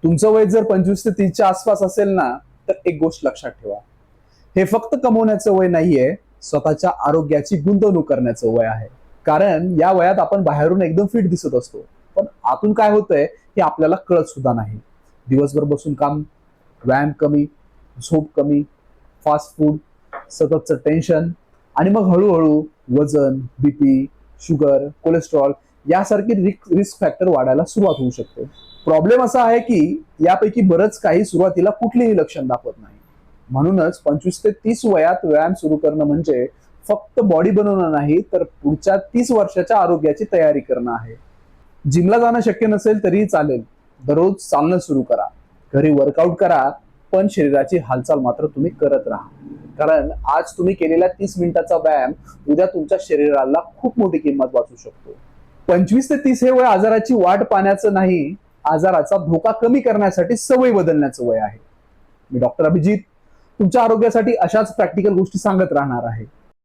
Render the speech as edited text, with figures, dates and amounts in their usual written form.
तुमचं वय जर 25 ते 30च्या आसपास असेल ना, तर एक गोष्ट लक्षात ठेवा, हे फक्त कमवण्याचं वय नाहीये, स्वतःच्या आरोग्याची गुंतवणूक करण्याचं वय आहे. कारण या वयात आपण बाहेरून एकदम फिट दिसत असतो, पण आतून काय होतंय हे आपल्याला कळत सुद्धा नाही. दिवसभर बसून काम, व्यायाम कमी, झोप कमी, फास्ट फूड, सततचं टेन्शन आणि मग हळूहळू वजन, बीपी, शुगर, कोलेस्ट्रॉल यासारखी रिस्क फॅक्टर वाढायला सुरुवात होऊ शकते. प्रॉब्लेम असा आहे की यापैकी बरंच काही सुरुवातीला कुठलीही लक्षण दाखवत नाही. म्हणूनच 25 ते 30 वयात व्यायाम सुरू करणं म्हणजे फक्त बॉडी बनवणं नाही, तर पुढच्या 30 वर्षाच्या आरोग्याची तयारी करणं आहे. जिमला जाणं शक्य नसेल तरीही चालेल, दररोज चालणं सुरू करा, घरी वर्कआउट करा, पण शरीराची हालचाल मात्र तुम्ही करत राहा. कारण आज तुम्ही केलेला 30 मिनिटाचा व्यायाम उद्या तुमच्या शरीराला खूप मोठी किंमत वाचू शकतो. 25 ते 30 हे वय आजाराची वाट पाहण्याचं नाही, आजाराचा धोका कमी करण्यासाठी सवय बदलण्याचं वय आहे. मी डॉक्टर अभिजित तुमच्या आरोग्यासाठी अशाच प्रॅक्टिकल गोष्टी सांगत राहणार आहे.